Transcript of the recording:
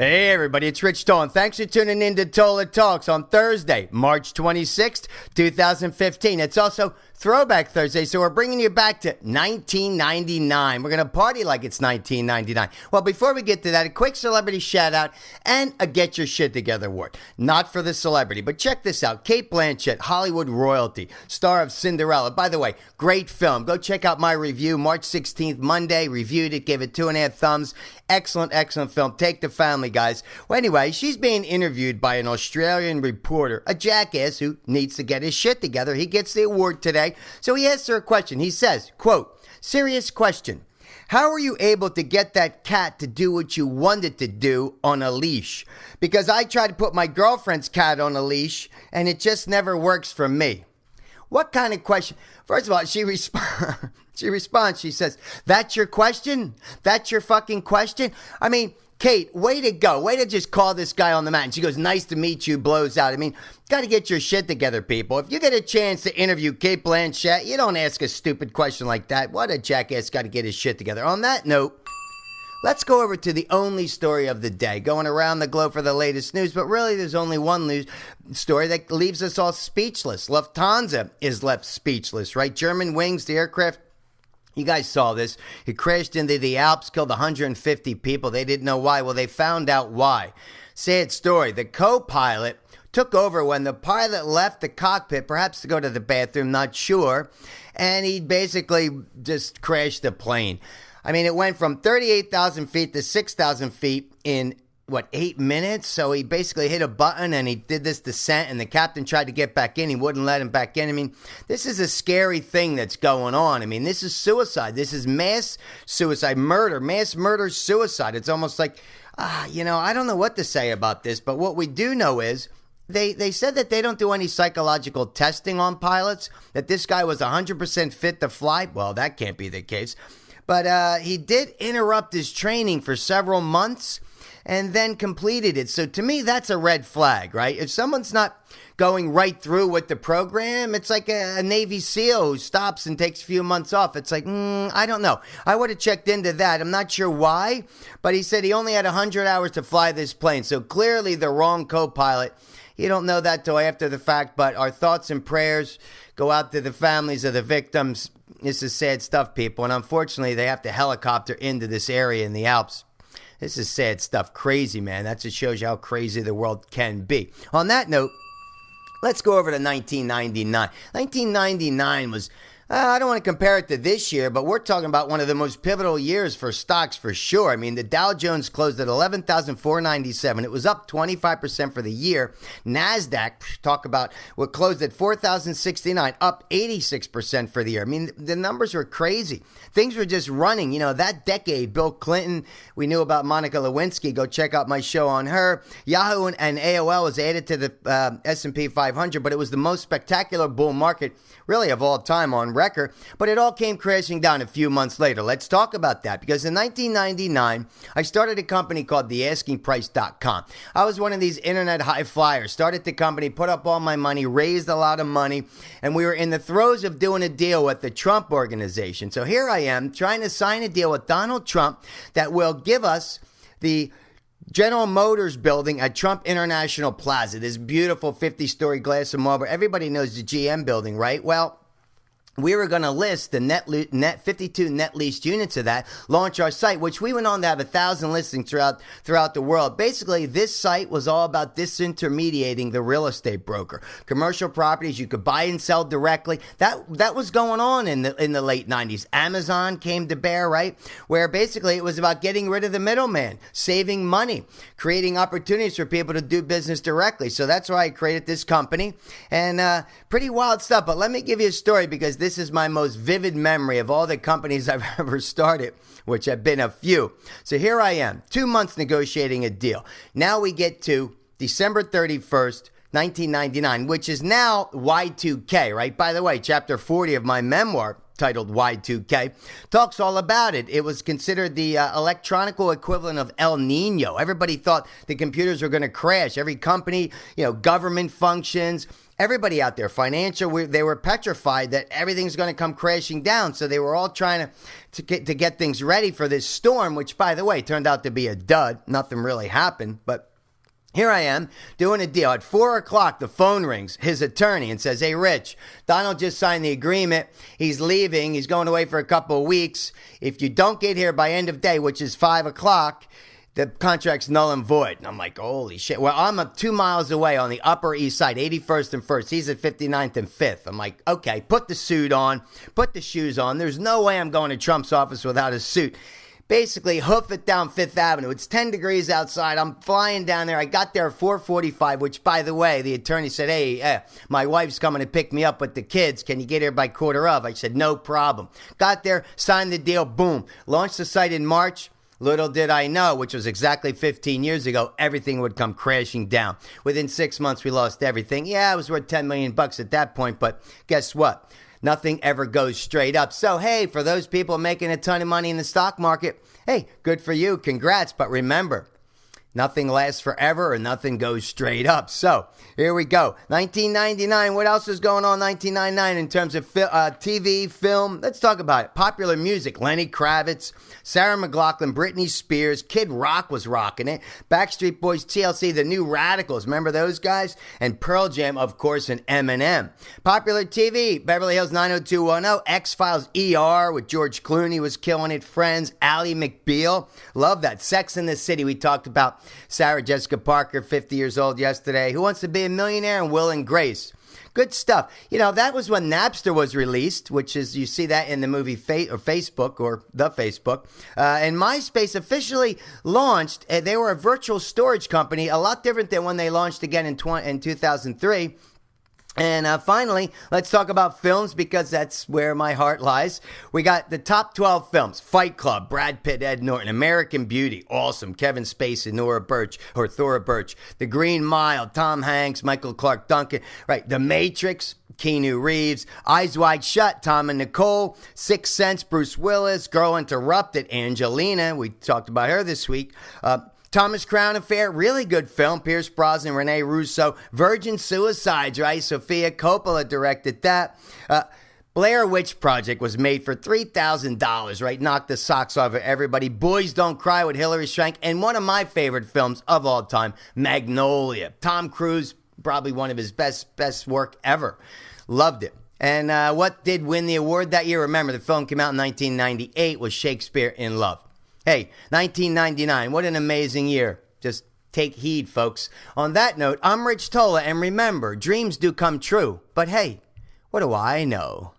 Hey everybody, it's Rich Tola. Thanks for tuning in to Tola Talks on Thursday, March 26th, 2015. It's also Throwback Thursday, so we're bringing you back to 1999. We're going to party like it's 1999. Well, before we get to that, a quick celebrity shout out and a Get Your Shit Together award. Not for the celebrity, but check this out. Cate Blanchett, Hollywood royalty, star of Cinderella. By the way, great film. Go check out my review, March 16th, Monday. Reviewed it, gave it 2.5 thumbs. Excellent, excellent film. Take the family, guys. Well, anyway, she's being interviewed by an Australian reporter, a jackass who needs to get his shit together. He gets the award today. So he asks her a question. He says, quote, "Serious question. How were you able to get that cat to do what you wanted to do on a leash? Because I tried to put my girlfriend's cat on a leash and it just never works for me." What kind of question? First of all, she responds. She says, "That's your question? That's your fucking question?" I mean, Kate, way to go. Way to just call this guy on the mat. And she goes, "Nice to meet you," blows out. I mean, got to get your shit together, people. If you get a chance to interview Cate Blanchett, you don't ask a stupid question like that. What a jackass, got to get his shit together. On that note, let's go over to the only story of the day, going around the globe for the latest news. But really, there's only one news story that leaves us all speechless. Lufthansa is left speechless, right? German wings, the aircraft. You guys saw this. It crashed into the Alps, killed 150 people. They didn't know why. Well, they found out why. Sad story. The co-pilot took over when the pilot left the cockpit, perhaps to go to the bathroom, not sure. And he basically just crashed the plane. I mean, it went from 38,000 feet to 6,000 feet in 8 minutes? So he basically hit a button and he did this descent, and the captain tried to get back in. He wouldn't let him back in. I mean, this is a scary thing that's going on. I mean, this is suicide. This is mass suicide, murder, mass murder, suicide. It's almost like, I don't know what to say about this, but what we do know is they said that they don't do any psychological testing on pilots, that this guy was 100% fit to fly. Well, that can't be the case. But he did interrupt his training for several months and then completed it. So to me, that's a red flag, right? If someone's not going right through with the program, it's like a Navy SEAL who stops and takes a few months off. It's like, I don't know. I would have checked into that. I'm not sure why, but he said he only had 100 hours to fly this plane. So clearly the wrong co-pilot. You don't know that till after the fact, but our thoughts and prayers go out to the families of the victims. This is sad stuff, people, and unfortunately they have to helicopter into this area in the Alps. This is sad stuff. Crazy, man. That just shows you how crazy the world can be. On that note, let's go over to 1999. 1999 was, I don't want to compare it to this year, but we're talking about one of the most pivotal years for stocks for sure. I mean, the Dow Jones closed at 11,497. It was up 25% for the year. NASDAQ, talk about what closed at 4,069, up 86% for the year. I mean, the numbers were crazy. Things were just running. That decade, Bill Clinton, we knew about Monica Lewinsky. Go check out my show on her. Yahoo and AOL was added to the S&P 500, but it was the most spectacular bull market really of all time on record, but it all came crashing down a few months later. Let's talk about that, because in 1999, I started a company called theaskingprice.com. I was one of these internet high flyers, started the company, put up all my money, raised a lot of money, and we were in the throes of doing a deal with the Trump organization. So here I am trying to sign a deal with Donald Trump that will give us the General Motors building at Trump International Plaza, this beautiful 50-story glass and marble. Everybody knows the GM building, right? Well, we were going to list the net 52 net leased units of that, launch our site, which we went on to have 1,000 listings throughout the world. Basically, this site was all about disintermediating the real estate broker. Commercial properties you could buy and sell directly. That was going on in the late 90s. Amazon came to bear, right? Where basically it was about getting rid of the middleman, saving money, creating opportunities for people to do business directly. So that's why I created this company, and pretty wild stuff. But let me give you a story, because this is my most vivid memory of all the companies I've ever started, which have been a few. So here I am, 2 months negotiating a deal. Now we get to December 31st, 1999, which is now Y2K, right? By the way, chapter 40 of my memoir, titled Y2K, talks all about it. It was considered the electronical equivalent of El Nino. Everybody thought the computers were going to crash. Every company, government functions, everybody out there, financial, they were petrified that everything's going to come crashing down. So they were all trying to get things ready for this storm, which, by the way, turned out to be a dud. Nothing really happened, but here I am doing a deal. At 4 o'clock, the phone rings, his attorney, and says, "Hey, Rich, Donald just signed the agreement. He's leaving. He's going away for a couple of weeks. If you don't get here by end of day, which is 5 o'clock, the contract's null and void." And I'm like, holy shit. Well, I'm 2 miles away on the Upper East Side, 81st and 1st. He's at 59th and 5th. I'm like, okay, put the suit on, put the shoes on. There's no way I'm going to Trump's office without a suit. Basically, hoof it down Fifth Avenue. It's 10 degrees outside. I'm flying down there. I got there at 4:45, which, by the way, the attorney said, hey, my wife's coming to pick me up with the kids. Can you get here by quarter of? I said, no problem. Got there, signed the deal, boom. Launched the site in March. Little did I know, which was exactly 15 years ago, everything would come crashing down. Within 6 months, we lost everything. Yeah, it was worth $10 million at that point, but guess what? Nothing ever goes straight up. So, hey, for those people making a ton of money in the stock market, hey, good for you. Congrats. But remember, nothing lasts forever and nothing goes straight up. So here we go. 1999. What else is going on 1999 in terms of TV, film? Let's talk about it. Popular music. Lenny Kravitz, Sarah McLachlan, Britney Spears, Kid Rock was rocking it. Backstreet Boys, TLC, The New Radicals. Remember those guys? And Pearl Jam, of course, and Eminem. Popular TV. Beverly Hills 90210. X-Files ER with George Clooney was killing it. Friends. Ally McBeal. Love that. Sex and the City. We talked about Sarah Jessica Parker, 50 years old yesterday. Who Wants to Be a Millionaire? And Will and Grace. Good stuff. That was when Napster was released, which is, you see that in the movie Facebook or the Facebook. And MySpace officially launched. They were a virtual storage company, a lot different than when they launched again in 2003. And finally, let's talk about films because that's where my heart lies. We got the top 12 films. Fight Club, Brad Pitt, Ed Norton. American Beauty, awesome. Kevin Spacey, Thora Birch. The Green Mile, Tom Hanks, Michael Clark Duncan. Right, The Matrix, Keanu Reeves. Eyes Wide Shut, Tom and Nicole. Sixth Sense, Bruce Willis. Girl Interrupted, Angelina. We talked about her this week. Thomas Crown Affair, really good film. Pierce Brosnan, Rene Russo. Virgin Suicides, right? Sofia Coppola directed that. Blair Witch Project was made for $3,000, right? Knocked the socks off of everybody. Boys Don't Cry with Hilary Swank. And one of my favorite films of all time, Magnolia. Tom Cruise, probably one of his best work ever. Loved it. And what did win the award that year? Remember, the film came out in 1998, was Shakespeare in Love. Hey, 1999, what an amazing year. Just take heed, folks. On that note, I'm Rich Tola, and remember, dreams do come true. But hey, what do I know?